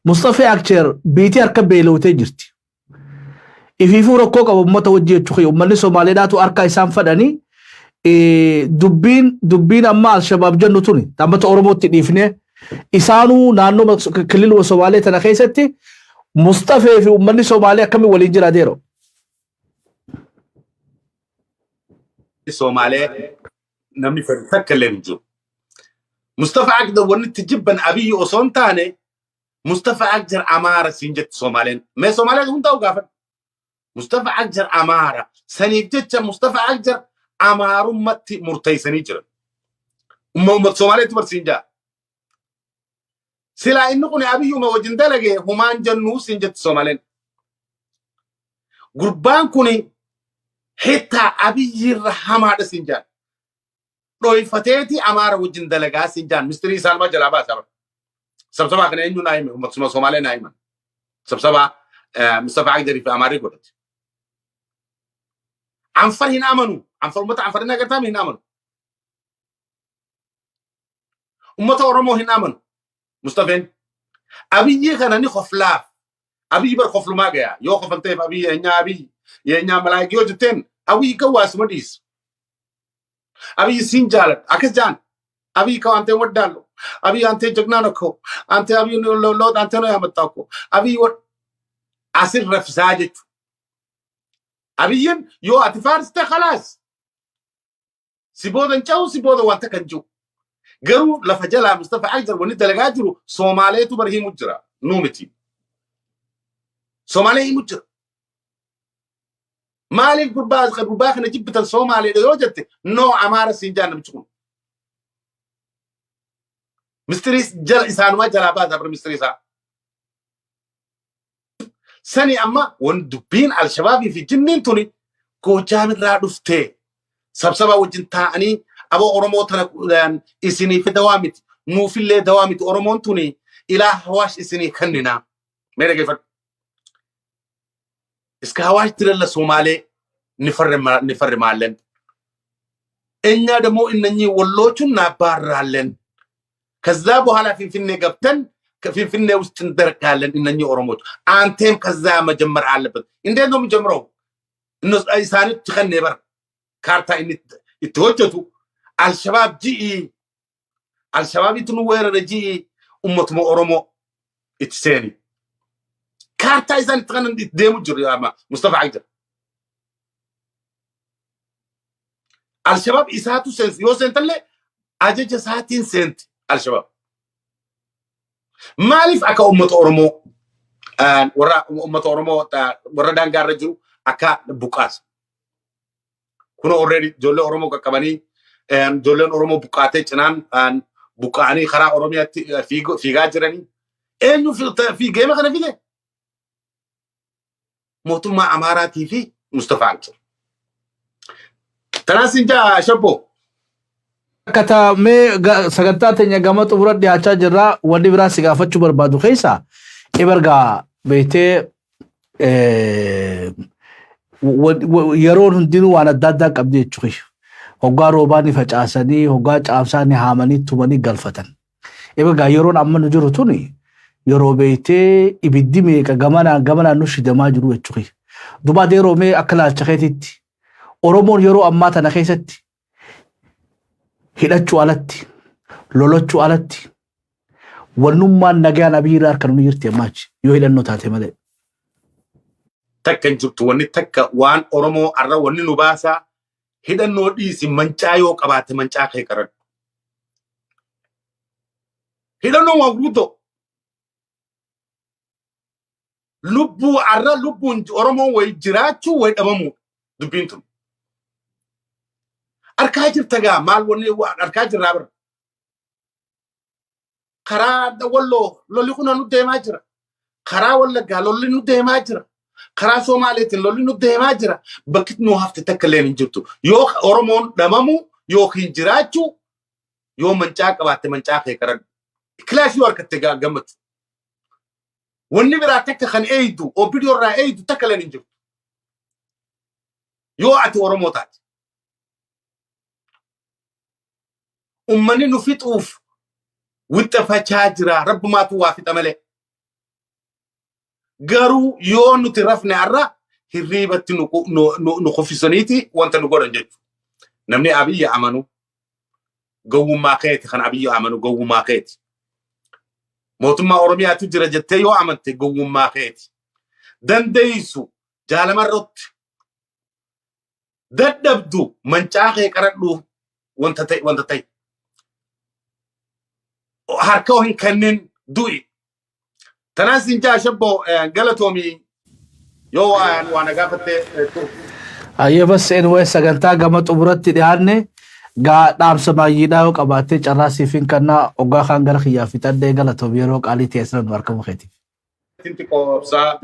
A: Mustafaa Akcheer biitii harka beelawtee jirti. Ifiifuu rakkoo qabu uummata wajjin jechuudha. Uummanni Somaaliidhaatu harka isaan fadhanii dubbiin amma al-shabaab jennu tuni dhaabbata Oromootti dhiifnee isaanuu naannoo kililuma Somaalee tana keessatti Mustafaa fi uummanni Somaalee akkamiin waliin jiraateero.
B: Somaalee namni fakka leenju Mustafaa Akcheer wanni tijibban Abiy osoon taane Mustafaa Akcheer Amaara sinjet Somaaleen mee Somaalee hundaa gaafan Mustafaa Akcheer Amaara saniif jecha Mustafaa Akcheer Amaarummaatti murteessanii jiran ummat Somaaleetti barsiinjaa sila inni kun Abiyyuma wajjin dalage humaan jannuu sinjet Somaaleen gurbaan kuni حتى أبي الرحمة هذا سنجان لو فتاتي أمارة وجن دلقا سنجان مستري سالما جلابا سبسبا كنا إنجو نايمة ومقسمة صومالي نايمة سبسبا مصطفى أكجري في أماري قلت عنفر هنا أمنوا عنفر أمتا عنفر هنا قرتام هنا أمنوا أمتا ورمو هنا أمنوا مصطفين أبي يخنا نخف لاف أبي يبر خف لما جاء يو خف انتيف أبي هنا أبي يا ملايكيو جتين أبي كواس مديس أبي سينجال أكجان أبي كو أنت ودالو أبي أنت جغنانكو أنت أبي لود أنت نو يمتاكو أبي ود أسير رفساجت أبيين يو أتفارست خلاص سيبودن تشاو سيبودن وانت كنجو قروا لفجلا مصطفى أجر وني دلغاجرو سومالي تو برهي مجرا نومتي سومالي مجرا مالي القرباز قرباخ نجيب بتن سومالي يوجدت نو عمارة سينجان بتكون مستريس جل إنسان ما جلابات أبر مستريسا سني أما وندبين على الشباب في جنين توني كو جامد رادفتي سبسبا وجنتاني أبو أورموتنا إسني في دوامت مو في اللي دوامت أورمونتوني إلى هواش إسني خننا ماذا كيف إسك هواش ترى الصومالي نفر مالن إننا دمو إنني ولوتون نبارالن كذابو هلا في النجابتن في النوستندرك هالن إنني أورموت أنتم كذاب مجمر علبت إن ده نوم جمرو إنه أي سنة تخني بر كارتا إن يتوجهوا الشباب جي الشباب يتنوير رجي أمتهم أورمو إتساني كارتا إذا تغنن ديمو جري مصطفى عيدر الشباب إساتو سنس يو سنت اللي أجج ساتين سنت الشباب مالف أكا أمة أورمو ورا أمة أورمو ورا دانغار رجو أكا بوكاس كنا already جولة أورمو كباني جولة أورمو بوكاتة جنان بوكاني خرا أورميا في غاجراني إنه في جيم خنا فيه موتو ما أماراتي في مصطفى عيدر تناسين جا شبو
A: kata me sagantaa teenya gama xumura dhiyaachaa jirra wanni biraa si gaafachuu barbaadu keessa ebergaa beetee yeroon hundinuu waan adda addaa qabdi jechuudha. Hoggaa roobaa ni facaasanii hoggaa caamsaa ni haamanii tumanii galfatan. Ebergaa yeroon amma nu jiru tuni yeroo beetee ibiddi meeqa gamanaan nu shidamaa jiru jechuudha. Dubaa deeroo mee akka laalcha keetitti Oromoon yeroo ammaa tana keessatti hidhachuu alatti lolachuu alatti wannummaan nagaan abiiraa kan nu jirti amaachi yoo hidhannoo taate malee
B: takkan jirtu wanni takka waan Oromoo arra wanni nu baasa hidhannoo dhiisi mancaa yoo qabaate mancaa kee qaradhu hidhannoo waan guuto lubbuu arra lubbuun Oromoo way jiraachuu way dhabamuu dubbiin tun arkaa jirta gaa maal wanni arkaa jirraa bara karaa walloo lolli kuna nu deemaa jira karaa wallaggaa lolli nu deemaa jira karaa Somaaleetiin lolli nu deemaa jira bakki nu hafte takka leen hin jirtu yoo Oromoon dhamamu yookiin jiraachuu yoo mancaa qabaatte mancaa kee qaradhu kilaashii harkatte gammatu wanni biraa takka kan eeydu obidoo irraa eeydu takka leen hin jirtu yoo ati Oromoo taate ummani nu fixuuf wixxafachaa jira rabbumaatu waa fixa malee garuu yoo nuti rafne arra hirriibatti nu qofisaniiti wanta nu godhan jechuudha namni Abiyyi amanu gowwummaa keeti kan Abiyyi amanu gowwummaa keeti mootummaa Oromiyaatu jira jettee yoo amante gowwummaa keeti dandeeysu jaalamarrotti dadhabdu mancaa kee qaradhu wanta ta'e harka hin kannin du'i tanaasin jaa shabbo galatoomi yoo waan gaafatte
A: ayyee bas anyway sagantaa gama xumuratti dhiyaanne gaa dhaamsa maayyiidhaa yoo qabaattee carraa siifin kannaa oggaa kaan gara kiyyaa fixadhee galatoomi yeroo qaalii teessisan nu harkamu keetiif.
B: tinti qoobsaa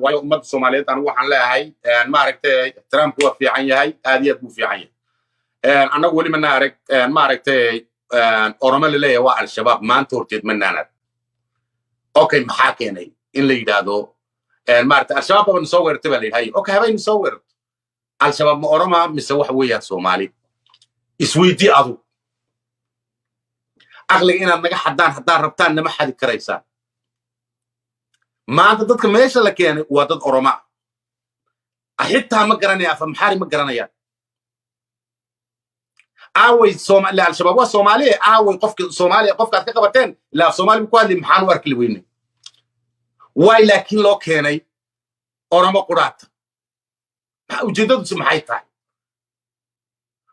B: waayo ummadda Soomaaliyeed anigu waxaan leeyahay maaragtay Trump waa fiican yahay aad iyo aad buu fiican yahay annagu weli mana arag maaragtay Oromo laleeyahay waa al-shabaab maanta horteed manaanad okay maxaa keenay in la yidhaahdo maaragtay al-shabaab baa soo weerartay baa la yidhahay okay habaynu soo weerarto al-shabaab ma Oromo mise waxa weeyaan Soomaali isweydii adu aqliga inaad naga haddaan rabtaan nama xadi karaysaan maanta dadka meesha la keenay waa dad Oromo حتى ما قرنيا فمحاري ما قرنيا عاوي لا الشباب والصومالي عاوي قفك الصومالي قفك كقبتين لا الصومالي بكون اللي محان ورك اللي ويني واي لكن لو كيني أورما قرات وجدد سمحيتها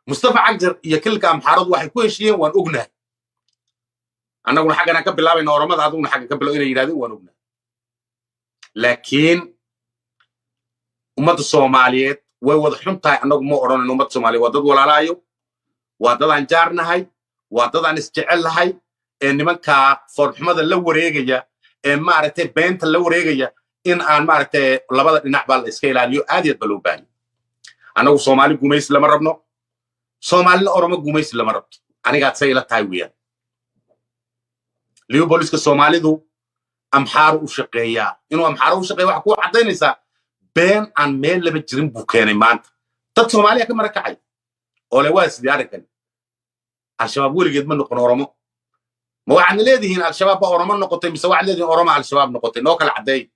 B: مصطفى عقدر يكل كام حارض واحد كويس شيء وان أغنى أنا أقول حاجة أنا قبل لا بين أورما هذا أقول حاجة قبل إلى يرادي وان أغنى لكن أمة الصوماليات ووضحهم تاي أنا أقول ما أورنا أمة الصومالية وضد ولا لايو وضد عن جارنا هاي وضد عن استعل هاي إن من كا فرحمة اللو ريجيا إن ما عرفت بنت اللو ريجيا إن أنا ما عرفت لبض نحبال إسكيل عليو أديت بلوباني أنا وصومالي قوميس لما ربنا صومالي أورما قوميس لما ربط أنا قاعد سيلة تايوية ليو بوليس كصومالي ذو أمحار وشقيا إنه أمحار وشقيا وحكوا عدين إسا بين عن ميل اللي بتجرين بوكيني مانت تد صوماليا كم ركعي أولي واس دياركن الشباب قولي قد من نقن أورما ما وعن ليدي هنا الشباب أورما نقطة مسوا عن ليدي أورما على الشباب نقطة نوكل عدي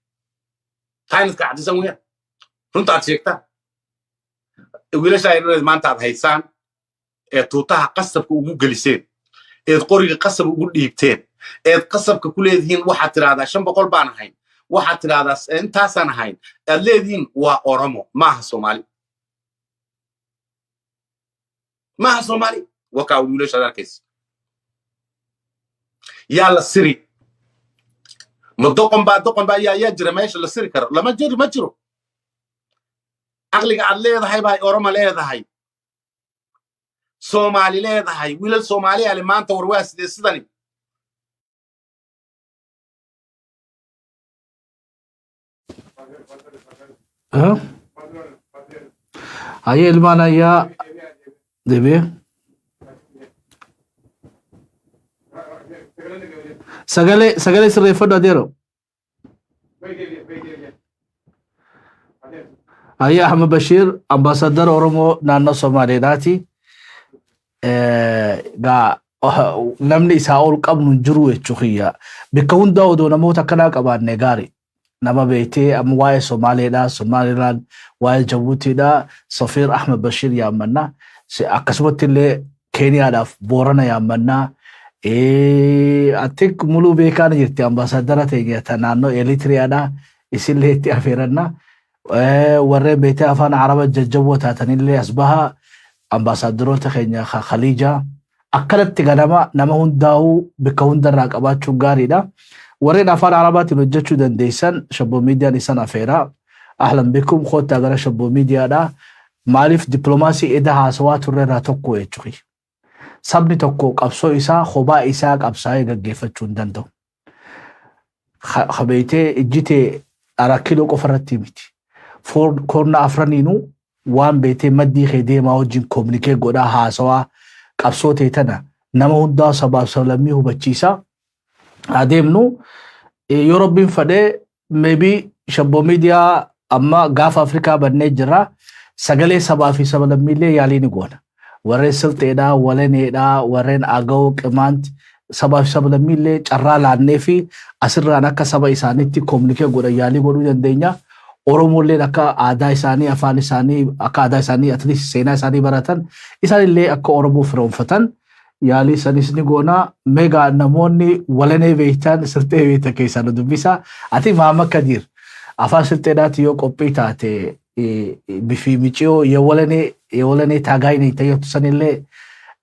B: خاينت كعدي سويا فهمت عتشيكتا ويلا شاير ما أنت هيسان توتها قصب وجلسين قرية قصب وجليبتين قصب كل هذين واحد ترى شن بقول بانهين واحد ترى أنت سنهين الذين وأورمو ما الصومالي ما الصومالي وكاو ويلا شاير كيس يلا سري مدقن بعد يا يجري مايش السري كر لما جري ما جرو أغلق على هاي باي أورما ليه هاي صومالي ليه هاي ويل الصومالي اللي ما أنت ورواس دي سدني
A: هاي المانا يا دبي سجل سر يفضل ديرو هاي أحمد بشير أمباسادر أورمو نانو سومالي داتي namni isaa ol qabnu jiru jechuudha bikkaawwan daawwadoo namoota kanaa qabaanne gaarii nama beektee amma waa'ee Somaaleedha Somaliland waa'ee Jabuutiidha Safiir Ahmed Bashir yaammanna akkasumatti illee Keeniyaadhaaf Boorana yaammanna atik muluu beekaan jirti ambaasaadara teenya naannoo Eritiriyaadha isillee itti afeeranna warreen beektee afaan Araba jajjaboo taatanillee asbaha ambaasaadaroota keenya Khaliija akkanatti ganama nama hundaa'u bikka hundarraa qabaachuun gaariidha warreen afaan Arabaatiin hojjechuu dandeessan Shabboo Miidiyaan isan afeera ahlan bikum khootaa gara Shabboo Miidiyaadha maaliif dippiloomaasii eda haasawaa turreerraa tokko jechuudha sabni tokko qabsoo isaa khobaa isaa qabsaa'ee gaggeeffachuu hin danda'u khabeeytee ijjitee arakiloo qofarratti miti korna afraniinuu waan beetee maddii kee deemaa wajjin koomnikee godhaa haasawaa qabsoo teetana nama hundaa sabaaf sablammii hubachiisa adeemnu yoo rabbiin fedhe maybe Shabboo Miidiyaa amma gaafa Afrikaa bannee jira sagalee sabaa fi sablammiillee yaalii ni goona warreen Silxeedhaa Waleneedhaa warreen Agaw Qimaant sabaa fi sablammiillee carraa laannee fi asirraan akka saba isaaniitti koomnikee godhan yaalii godhuu dandeenya Oromolleen akka aadaa isaanii afaan isaanii akka aadaa isaanii at least seenaa isaanii baratan isaanillee akka Oromoo firoomfatan yaalii sanis ni goona mega namoonni Walenee beektan Silxee beektan keessaa nu dubbisa ati Maamad Kadiir afaan Silxeedhaati yoo qophii taate bifi miciyoo Walenee taagaayini tayyatu sanillee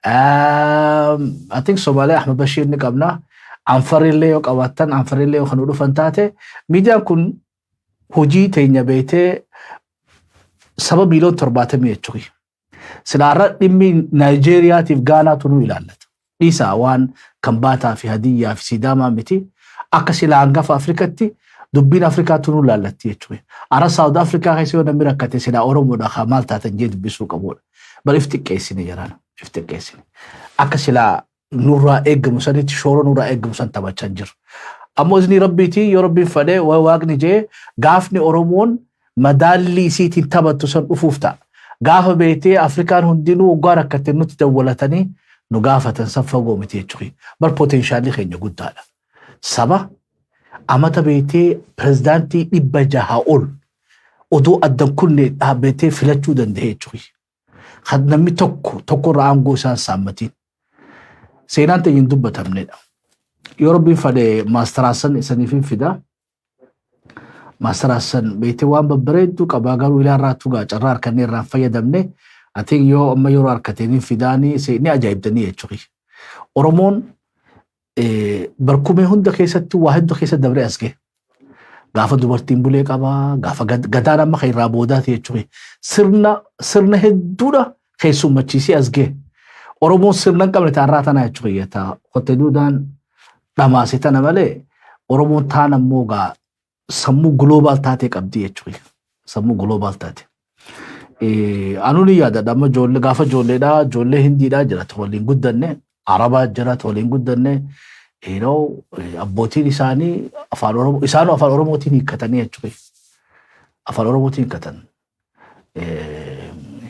A: I think Somaaliyaa Ahmed Bashir ni qabna Anfarillee yoo qabaatan Anfarillee yoo kan dhufan taate miidiyaan kun hojii teenya beetee saba biiloon 70 jechuudha. Silaarra dhimmi Naayijeeriyaatiif Gaanaatu nu ilaallata. Dhiisaa waan Kambaataa fi Hadiyyaa fi Sidaamaa miti akka silaa hangafa Afrikatti dubbiin Afrikaatu nu ilaallatti jechuudha. Ara Saawud Afrikaa keessa yoo namni rakkate silaa Oromoodha maal taatan jee dubbisuu qabudha. Bal iftiqqeessine jaraan iftiqqeessine. Akka silaa nurraa eeggamu sanitti shoora nurraa eeggamu san taphachaa jiru. Ammoo izni rabbiiti yoo rabbiin fedhe waaqni jee gaafni Oromoon madaalli isiitiin taphattu san dhufuuf ta'a. Gaafa beetee Afrikaan hundinuu waggaa rakkate nutti dawwalatanii nu gaafatan san fagoo miti jechuudha. Bar poteenshaalli keenya guddaadha. Saba amata beetee pirezidaantii 600 ol oduu addan kunne dhaabbatee filachuu danda'e jechuudha. Kan namni tokko irraa aangoo isaan saammatiin. Seenaan ta'e hin dubbatamnedha. Yoo rabbiin fedhe maastaraasan isaniif hin fida. Maastaraasan beekte waan babbareedduu qabaa garuu ilaarraatu carraa harkannee irraan fayyadamne atiin yoo amma yeroo harkateen hin fidaanii ni ajaa'ibdanii jechuudha. Oromoon barkumee hunda keessatti waa hedduu keessa dabree as ga'e. Gaafa dubartiin bulee qabaa, gaafa gadaan amma kan irraa boodaati jechuudha. Sirna hedduudha keessummachiisee as ga'e. Oromoon sirna hin qabne taarraa tanaa jechuudha. Qottee duudaan dhamaase tana malee Oromoon taan ammoo sammuu global taatee qabdi jechuudha. Sammuu global taate. Anu ni yaadadha amma gaafa ijoolleedhaa, ijoollee hindiidhaa jira waliin guddanne, arabaa jira waliin guddanne. Abbootiin isaanii afaan Oromootiin hiikkatanii jechuudha. Afaan Oromootiin hiikkatan.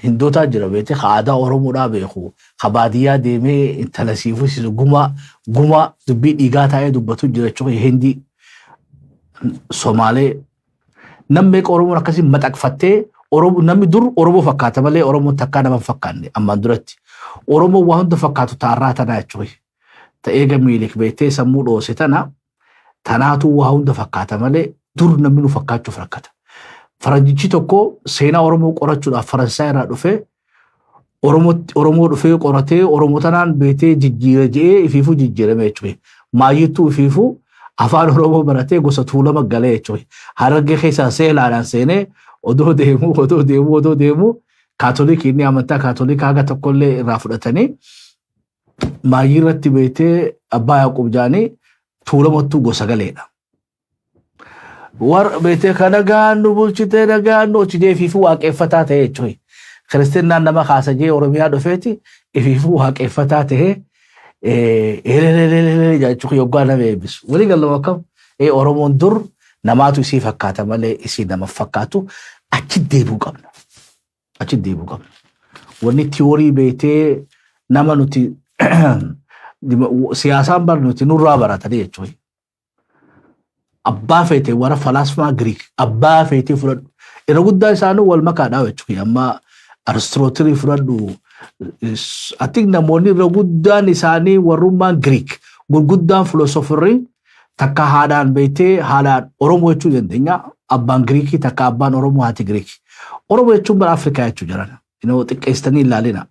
A: Hindootaa jira beekte aadaa Oromoodhaa beeku. Baadiyyaa deemee intala siifuusisu guma dubbii dhiigaa taa'ee dubbatu jira jechuudha. Hindii, Somaalee. Namni Oromoon akkasii maxxanfattee namni dur Oromoo fakkaata malee Oromoon takkaa nama fakkaanne ammaan duratti. Oromoon waa hunda fakkaatu taarraa tanaa jechuudha. Ta'ee gamiilik beektee sammuu dhoose tanaatu waa hunda fakkaata malee dur namni nu fakkaachuuf rakkata. Faranjichi tokko seenaa Oromoo qorachuudhaaf Faransaay irraa dhufee Oromoo dhufee qoratee Oromoo tanaan beektee jijjiira je'ee ifiifuu jijjiirame jechuudha. Maayyittuu ifiifuu afaan Oromoo baratee gosa tuulama galee jechuudha. Harargee keessaa seelaadhaan seenee odoo deemuu kaatolikii inni amantaa kaatolikaa haga tokkollee irraa fudhatanii maayyii irratti beektee abbaa Yaaqub jaanii tuulamattuu gosa galeedha. War beektee kana gaannu bulchitee nagaannu hojii ifiifuu waaqeffataa ta'e jechuudha. Kiristinnaan nama kaasajee Oromiyaa dhufeeti ifiifuu waaqeffataa ta'e jechuudha yoggaa nama eebbisu. Walii galama akkam Oromoon dur namaatu isii fakkaata malee isii nama fakkaatu achi deebuu qabna. Achi deebuu qabna. Wanni tiyoorii beektee nama nuti siyaasaan barnuti nurraa baratanii jechuudha. Abbaa feetee warra falaasmaa Giriik abbaa feetee fudhadhu. Irra guddaa isaanii wal makaadhaa jechuudha. Amma Aristootilii fudhadhu. Ati namoonni irra guddaan isaanii warrummaan Giriik gurguddaan filoosofirii takka haadhaan beektee haadhaan Oromoo jechuu dandeenya. Abbaan Giriikii takka abbaan Oromoo haati Giriikii. Oromoo jechuun bara Afrikaa jechuu jiran. Xiqqeessitanii ilaalina.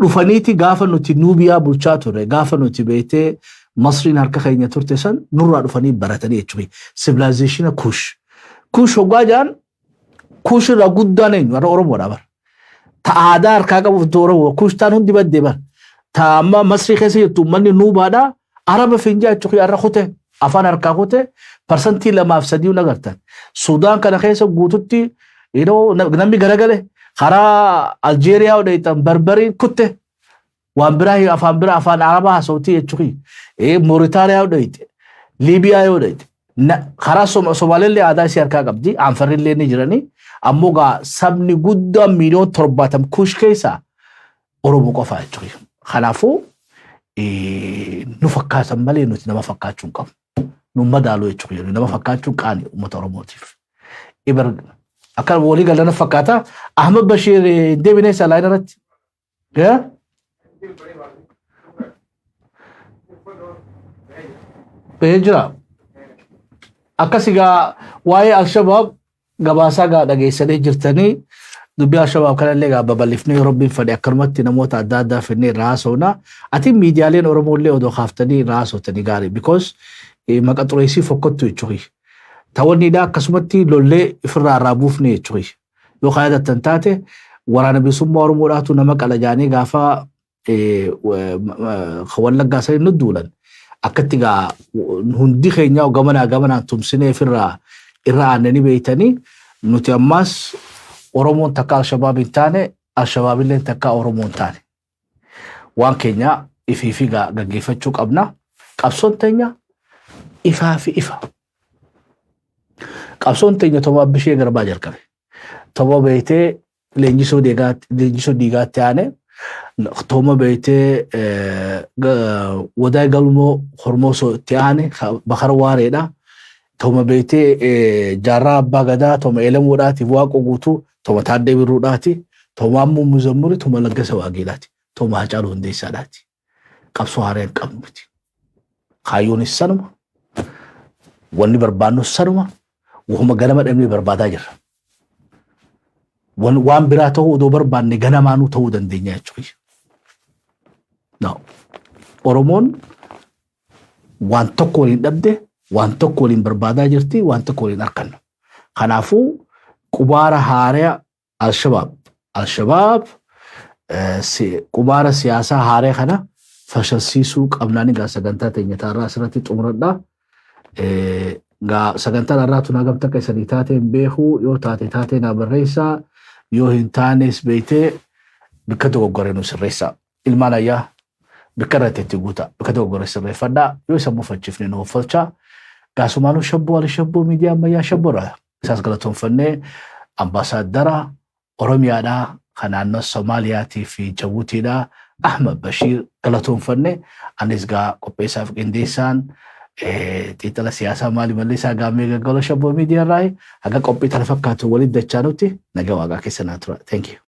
A: Dhufaniiti gaafa nuti Nuubiyaa bulchaa turre gaafa nuti beektee Masriin harka keenya turte san nurraa dhufanii baratanii jechuudha. Civilization Kush. Kush hoggaa jaan Kush irraa guddaan eenyu warra Oromoodha bara. Ta aadaa harkaa qabuuf Oromoo Kush taan hundi baddee bara. Ta amma Masrii keessa jirtu uummanni Nuubaadhaa Araba finjaa jechuudha irra kute afaan harkaa kute parsantii 2-3 nagartan. Sudaan kana keessa guututti namni garagale karaa Aljeeriyaa odheetan barbariin kutte waan biraa afaan Arabaa haasawtii jechuudha. Mooritaaniyaa odheete Liibiyaa odheete karaa Somaaleellee aadaa isii harkaa qabdi Anfarillee ni jiranii ammoo sabni guddaan miliyoon 70 Kush keessaa Oromoo qofaa jechuudha. Kanaafuu nu fakkaatan malee nuti nama fakkaachuu hin qabu. Nu madaaluu jechuudha. Nama fakkaachuun qaanii uummata Oromootiif. Akka walii galana fakkaata Ahmed Bashir deebinee salaa irratti. Jira. Akkasigaa waa'ee Al-Shabaab gabaasaa dhageessanii jirtanii dubbii Al-Shabaab kanallee babal'ifnee Rabbiin fedhe akkanumatti namoota adda addaa fennee irraa haasofna. Ati miidiyaaleen Oromoollee odoo kaaftanii irraa haasoftanii gaarii because maqa xureessii fokkottu jechuudha. Tawwanniidhaa akkasumatti lollee ifirraa irraa buufne jechuudha. Yoo kaayyatattan taate waraana bilisummaa Oromoodhaatu nama qalajaanii gaafa Wallaggaa sanii nu duulan. Akkatti hundi keenyaa gamanaan tumsinee irraa aannanii beeytanii nuti ammas Oromoon takka Al-Shabaab hin taane Al-Shabaabillee takka Oromoo hin taane. Waan keenya ifiifi gaggeeffachuu qabna. Qabsoon teenya ifaa fi ifa. Qabsoon teenya Toomaa Bishee Garbaa jalqabe. Toomaa beeytee leenjisoo diigaatti aane. Toomaa beeytee Wadaay Galmoo Hormoosoo itti aane Bakar Waareedha. toma beetee jaarraa abbaa gadaa toma eelamuudhaatiif waaqo guutuu toma taaddee birruudhaati toma ammoo muzammuri toma laggasa waagiidhaati toma hacaaluu hundeessaadhaati qabsoo haareen qabnuti kaayyoon sanuma wanni barbaannu sanuma wahuma ganama dhabnee barbaadaa jirra waan biraa ta'uu odoo barbaanne ganamaanuu ta'uu dandeenya jechuudha. No. Oromoon waan tokko waliin dhabde waan tokko waliin barbaadaa jirti waan tokko waliin argannu. Kanaafuu qubaara haaraa Al-Shabaab qubaara siyaasaa haaraa kana fashilsiisuu qabnaan egaa sagantaa teenya taarraa asirratti xumuradha. Egaa sagantaan irraa tun hagam takka isanii taateen beekuu yoo taate naa barreessaa yoo hin taanes beeytee bikka dogoggoree nu sirreessaa. Ilmaan ayyaa bikka irratti itti guutaa bikka dogoggoree sirreeffadhaa yoo isa mufachiifne nu uffalchaa. Gaasumaanuu shabboo Al-Shabboo miidiyaa ammayyaa shabboodha. Isaas galatoonfannee ambaasaadara Oromiyaadhaa kan naannoo Soomaaliyaatii fi Jabuutiidhaa Ahmad Bashiir galatoonfannee anis gaa qopheessaaf qindeessaan xiinxala siyaasaa maali malleessaa gaammee gaggala shabboo miidiyaa irraa haga qophii tana fakkaatu walitti dachaanutti nagaa waaqaa keessa naa tura. Thank you.